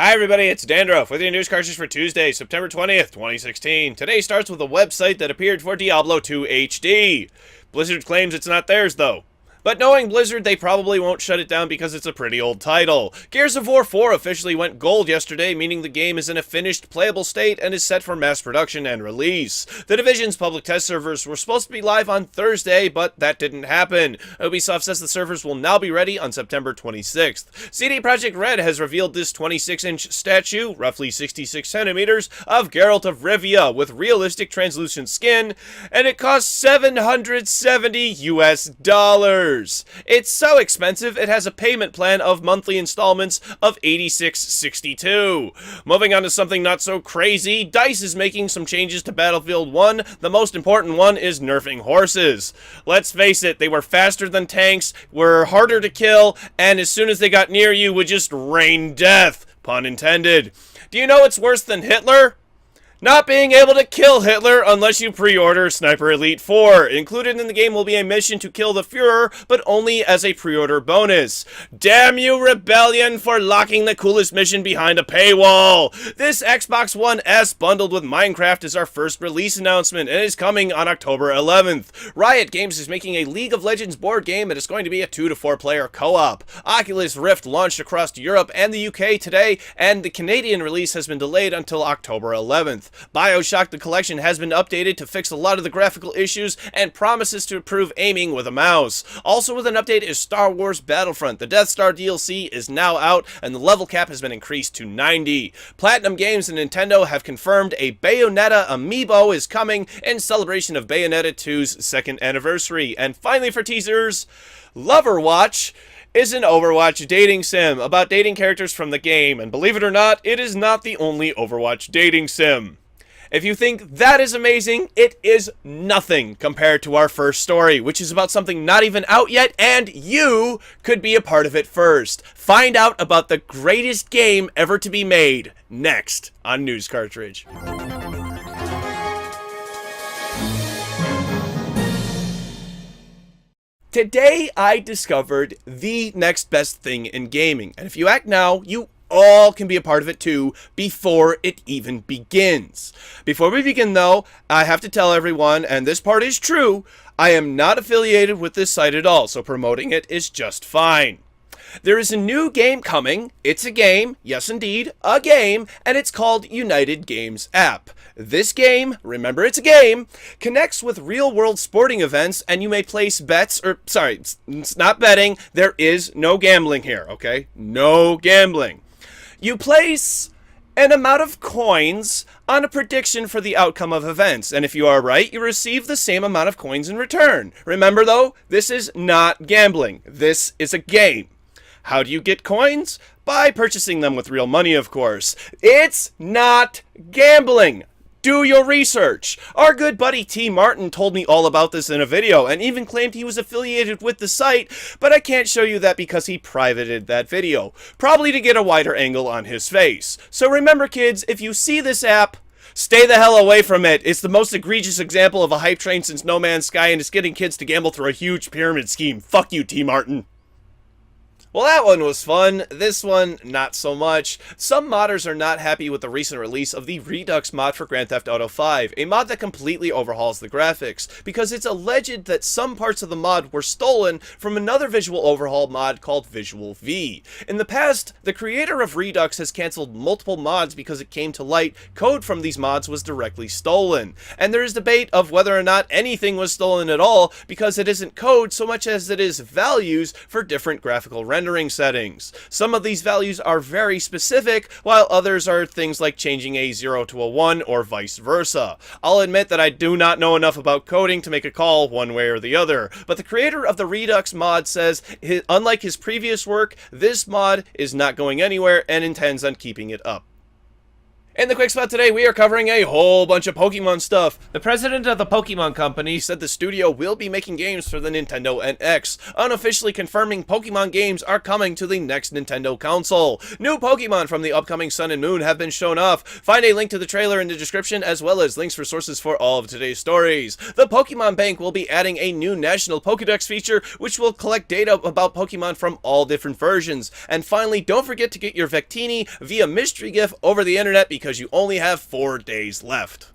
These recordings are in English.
Hi everybody, it's Dandruff with your news cartridge for Tuesday, September 20th, 2016. Today starts with a website that appeared for Diablo 2 HD. Blizzard claims it's not theirs though. But knowing Blizzard, they probably won't shut it down because it's a pretty old title. Gears of War 4 officially went gold yesterday, meaning the game is in a finished, playable state and is set for mass production and release. The Division's public test servers were supposed to be live on Thursday, but that didn't happen. Ubisoft says the servers will now be ready on September 26th. CD Projekt Red has revealed this 26-inch statue, roughly 66 centimeters, of Geralt of Rivia with realistic translucent skin, and it costs $770 US. It's so expensive, it has a payment plan of monthly installments of $86.62. Moving on to something not so crazy, DICE is making some changes to Battlefield 1. The most important one is nerfing horses. Let's face it, they were faster than tanks, were harder to kill, and as soon as they got near you would just rain death. Pun intended. Do you know what's worse than Hitler? Not being able to kill Hitler unless you pre-order Sniper Elite 4. Included in the game will be a mission to kill the Fuhrer, but only as a pre-order bonus. Damn you, Rebellion, for locking the coolest mission behind a paywall. This Xbox One S bundled with Minecraft is our first release announcement and is coming on October 11th. Riot Games is making a League of Legends board game and it's going to be a 2 to 4 player co-op. Oculus Rift launched across Europe and the UK today, and the Canadian release has been delayed until October 11th. Bioshock the Collection has been updated to fix a lot of the graphical issues and promises to improve aiming with a mouse. Also with an update is Star Wars Battlefront. The Death Star DLC is now out and the level cap has been increased to 90. Platinum Games and Nintendo have confirmed a Bayonetta Amiibo is coming in celebration of Bayonetta 2's second anniversary. And finally for teasers, Loverwatch is an Overwatch dating sim about dating characters from the game, and believe it or not, it is not the only Overwatch dating sim. If you think that is amazing, it is nothing compared to our first story, which is about something not even out yet, and you could be a part of it first. Find out about the greatest game ever to be made, next on News Cartridge. Today, I discovered the next best thing in gaming, and if you act now, you all can be a part of it too, before it even begins. Before we begin though, I have to tell everyone, and this part is true, I am not affiliated with this site at all, so promoting it is just fine. There is a new game coming. It's a game, yes indeed, a game, and it's called United Games App. This game, remember it's a game, connects with real-world sporting events, and you may place bets, or sorry, it's not betting, there is no gambling here, okay? No gambling. You place an amount of coins on a prediction for the outcome of events, and if you are right, you receive the same amount of coins in return. Remember though, this is not gambling. This is a game. How do you get coins? By purchasing them with real money, of course. It's not gambling. Do your research. Our good buddy TmarTn told me all about this in a video and even claimed he was affiliated with the site, but I can't show you that because he privated that video, probably to get a wider angle on his face. So remember kids, if you see this app, stay the hell away from it. It's the most egregious example of a hype train since No Man's Sky, and it's getting kids to gamble through a huge pyramid scheme. Fuck you, TmarTn. Well, that one was fun. This one, not so much. Some modders are not happy with the recent release of the Redux mod for Grand Theft Auto 5, a mod that completely overhauls the graphics, because it's alleged that some parts of the mod were stolen from another visual overhaul mod called Visual V. In the past, the creator of Redux has canceled multiple mods because it came to light code from these mods was directly stolen. And there is debate of whether or not anything was stolen at all, because it isn't code so much as it is values for different graphical rendering settings. Some of these values are very specific, while others are things like changing a 0 to a 1 or vice versa. I'll admit that I do not know enough about coding to make a call one way or the other, but the creator of the Redux mod says, unlike his previous work, this mod is not going anywhere and intends on keeping it up. In the quick spot today, we are covering a whole bunch of Pokemon stuff. The president of the Pokemon Company said the studio will be making games for the Nintendo NX, unofficially confirming Pokemon games are coming to the next Nintendo console. New Pokemon from the upcoming Sun and Moon have been shown off. Find a link to the trailer in the description, as well as links for sources for all of today's stories. The Pokemon Bank will be adding a new National Pokedex feature, which will collect data about Pokemon from all different versions. And finally, don't forget to get your Vectini via mystery gift over the internet, because you only have 4 days left.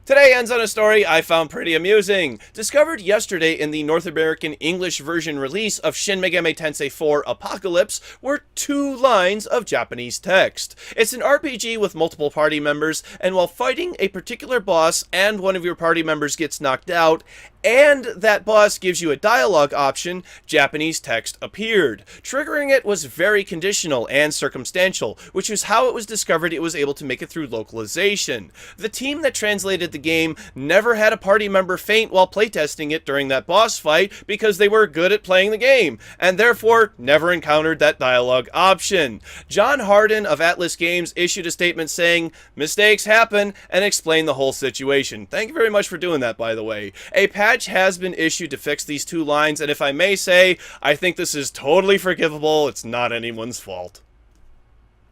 Today ends on a story I found pretty amusing. Discovered yesterday in the North American English version release of Shin Megami Tensei 4 Apocalypse were 2 lines of Japanese text. It's an RPG with multiple party members, and while fighting a particular boss and one of your party members gets knocked out, and that boss gives you a dialogue option, Japanese text appeared. Triggering it was very conditional and circumstantial, which is how it was discovered it was able to make it through localization. The team that translated the game never had a party member faint while playtesting it during that boss fight because they were good at playing the game, and therefore never encountered that dialogue option. John Harden of Atlas Games issued a statement saying, "Mistakes happen," and explained the whole situation. Thank you very much for doing that, by the way. A patch has been issued to fix these 2 lines, and if I may say, I think this is totally forgivable. It's not anyone's fault.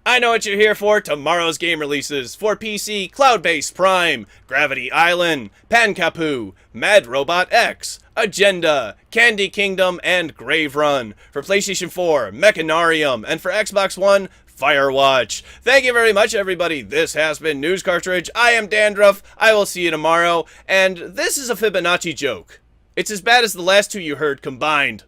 I know what you're here for. Tomorrow's game releases for PC: Cloud-Based Prime, Gravity Island, Pankapu, Mad Robot X, Agenda, Candy Kingdom, and Grave Run. For PlayStation 4, Mechanarium, and for Xbox One, Firewatch. Thank you very much, everybody. This has been News Cartridge. I am Dandruff. I will see you tomorrow. And this is a Fibonacci joke. It's as bad as the last 2 you heard combined.